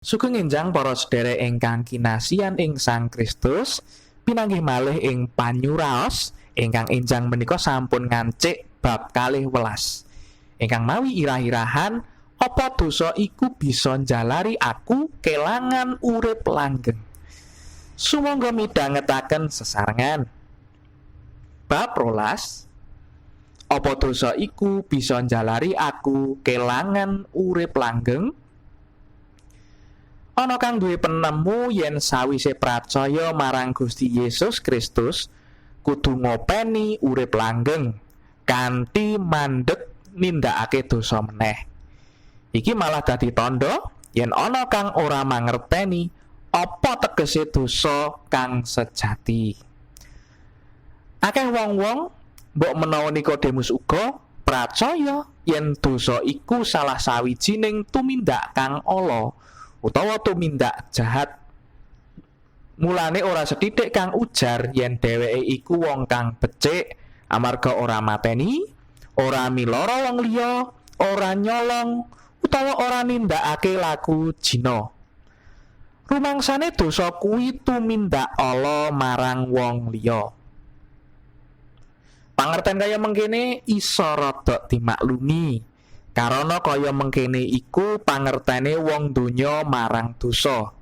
Sugeng enjang para sedherek ingkang kinasihan ing Sang Kristus, pinanggih malih ing panyuraos ingkang enjang menika sampun ngancik bab 12. Ingkang mawi irah-irahan apa dosa iku bisa njalari aku kelangan urip langgeng. Sumangga midhangetaken sesarengan. Bab 12. Apa dosa iku bisa njalari aku kelangan urip langgeng? Ana kang duwe penemu yen sawise pracaya marang Gusti Yesus Kristus kudu ngopeni urip langgeng kanthi mandeg nindakake dosa meneh. Iki malah dadi tandha yen ana kang ora mangerteni apa tegese dosa kang sejati. Akeh wong-wong mbok menawa Nikodemus uga pracaya yen dosa iku salah sawijining tumindak kang ala utawa tumindak jahat. Mulane ora sethithik kang ujar yen dheweke iku wong kang becik amarga ora mateni, ora miloro wong liya, ora nyolong utawa ora nindakake laku jina. Rumangsane dosa kuwi tumindak ala marang wong liya. Pangerten kaya mengkene isa rada dimaklumi. Karana kaya mengkene iku pangertene wong donya marang dosa.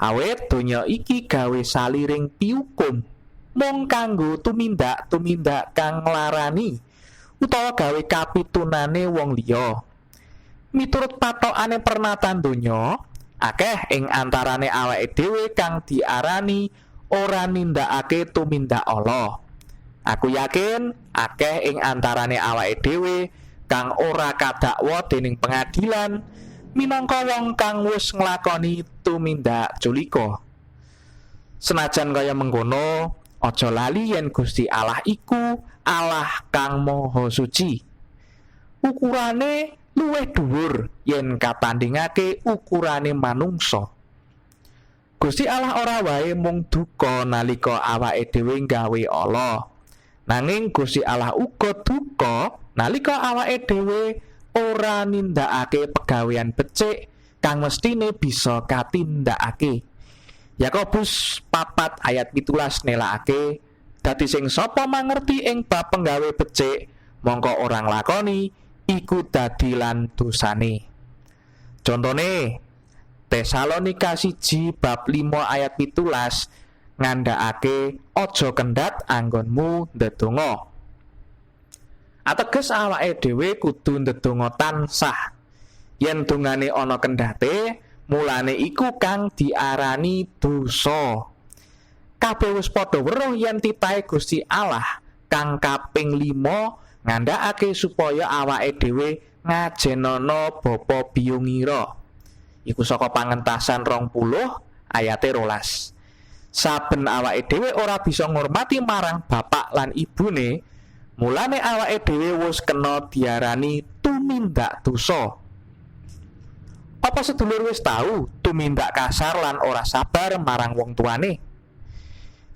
Awit donya iki gawe saliring piukum mung kanggo tumindak-tumindak kang nglarani utawa gawe kapitunane wong liya. Miturut patokane pernatan donya, akeh ing antarane awake dhewe kang diarani ora nindakake tumindak ala. Aku yakin akeh ing antarane awake dhewe kang ora kadakwa dening pengadilan minangka wong kang wis nglakoni tumindak culika. Senajan kaya mengkono, aja lali yen Gusti Allah iku Allah kang maha suci. Ukurane luwih dhuwur yen katandingake ukurane manungsa. Gusti Allah ora wae mung duka nalika awake dhewe gawe ala. Nanging Gusti Allah uga duka nalika awake dhewe ora nindakake pegawean becik kang mestine bisa katindakake. Yakobus 4 ayat 17 nelakake, dadi sing sapa mangerti ing bab penggawe becik mongko ora nglakoni iku dadi lan dosane. Contone Tesalonika 1 bab 5 ayat 17 ngandhakake aja kendhat anggonmu ndedonga. Ateges awake dhewe kudu ndedonga tansah. Yen dongane ana kendhate, mulane iku kang diarani dosa. Kabeh wis padha weruh yen titahe Gusti Allah kang kaping 5 ngandhakake supaya awake dhewe ngajenana bapa biyungira. Iku saka pangentasan 20 ayate 12. Saben awake dhewe ora bisa ngurmati marang bapak lan ibune, mulane awake dhewe wis kena diarani tumindak dosa. Apa sedulur wis tahu tumindak kasar lan ora sabar marang wong tuane?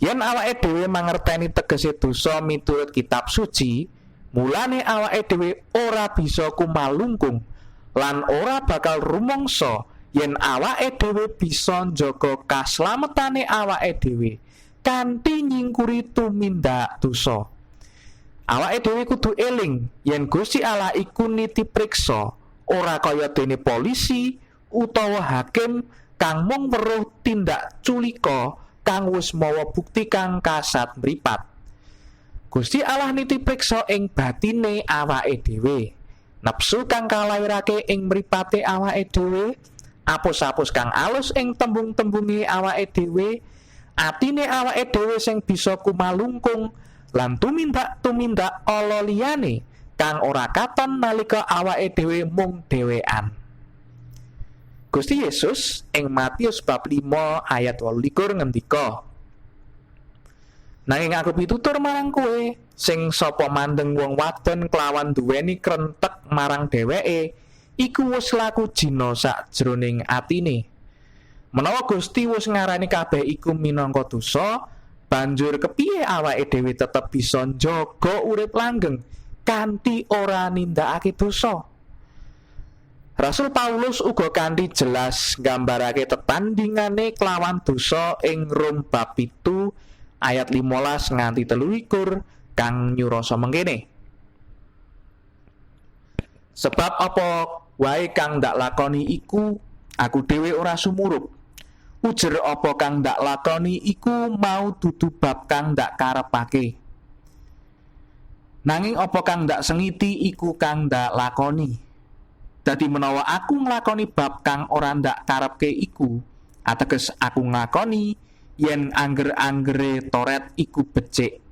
Yen awake dhewe mangerteni tegese dosa miturut kitab suci, mulane awake dhewe ora bisa kumalungkung lan ora bakal rumangsa yen awake dhewe bisa njaga kaslametane awake dhewe kanthi nyingkuri tumindak dosa. Awake dhewe kudu eling yen Gusti Allah iku nitipriksa, ora kaya dene polisi utawa hakim kang mung weruh tindak culika kang wis mawa bukti kang kasat mripat. Gusti Allah nitipriksa ing batine awake dhewe. Nepsu kang kalairake ing mripate awake dhewe, apus-apus kang alus ing tembung-tembunge awake dhewe, atine awake dhewe sing bisa kumalungkung lan tumindak-tumindak ala liyane kang ora katon nalika awake dhewe mung dhewean. Gusti Yesus ing Matius bab 5 ayat 28 ngendika, "Nanging aku pitutur marang kowe, sing sapa mandeng wong wadon kelawan duweni krentek marang dheweke, iku wis laku jina sakjroning atine. Menawa Gusti wis ngarani kabeh iku minangka dosa, banjur kepiye awake dhewe tetep bisa njaga urip langgeng kanthi ora nindakake dosa?" Rasul Paulus uga kanthi jelas nggambarake tetandingane kelawan dosa ing Rom bab 7 ayat 15 nganti 23 kang nyurasa mengkene. Sebab apa wae kang ndak lakoni iku aku dhewe ora sumurup. Ujer apa kang ndak lakoni iku mau dudu bab kang ndak karepake. Nanging apa kang ndak sengiti iku kang ndak lakoni. Dadi menawa aku nglakoni bab kang ora ndak karepke iku, ateges aku nglakoni yen angger-anggere Toret iku becik.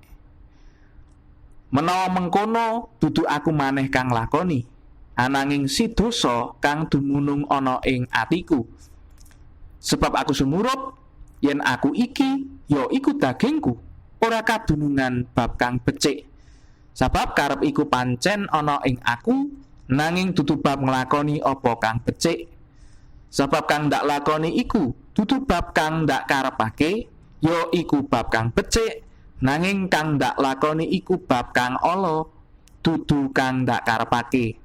Menawa mengkono dudu aku maneh kang lakoni, ananging si dosa kang dumunung ana ing atiku. Sebab aku sumurup yen aku iki ya iku dagingku, ora kadunungan bab kang becik. Sebab karep iku pancen ana ing aku, nanging dudu bab nglakoni apa kang becik. Sebab kang ndak lakoni iku dudu bab kang ndak karepake, ya iku bab kang becik, nanging kang ndak lakoni iku bab kang ala, dudu kang ndak karepake.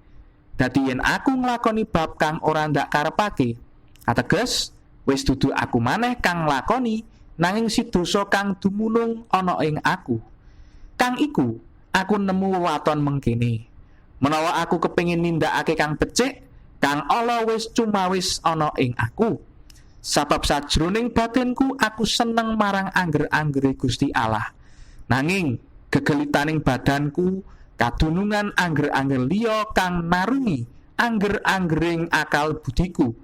Dadi yen aku nglakoni bab kang ora ndak karepake, ateges wis dudu aku maneh kang nglakoni, nanging si dosa kang dumunung ana ing aku. Kang iku aku nemu wewaton mengkene. Menawa aku kepingin nindakake kang becik, kang ala wis cumawis ana ing aku. Sabab sajroning batinku aku seneng marang angger-anggere Gusti Allah. Nanging gegelitaning badanku kadunungan angger-angger liya kang narungi angger-anggering akal budiku.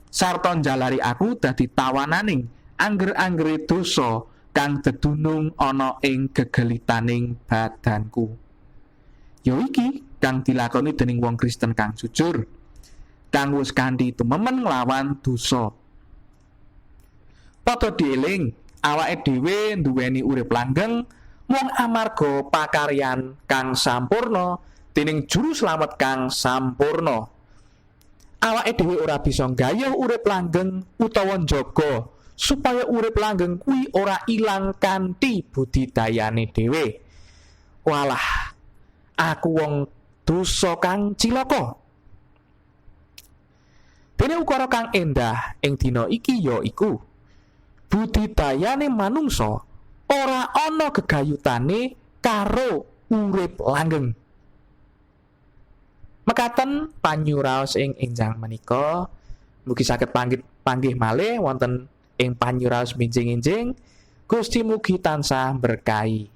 Sarta njalari aku dadi tawananing angger-anggere dosa kang dedunung ana ing gegelitaning badanku. Ya iki kang dilakoni dening wong Kristen kang jujur, kang wis kanthi tumemen nglawan dosa. Padha dieling, awake dhewe nduweni urip langgeng mung amarga pakaryan kang sampurna dening juru slamet kang sampurna. Awake dhewe ora bisa nggayuh urip langgeng utawa njaga supaya urip langgeng kuwi ora ilang kanthi budidayane dhewe. Walah, aku wong dosa kang cilaka. Dene ukara kang endah ing dina iki ya iku budidayane manungsa ora ana gegayutane karo urip langgeng. Mekaten panyuraos ing enjang menika, mugi saged panggih malih wonten ing panyuraos benjing-enjing. Gusti mugi tansah berkahi.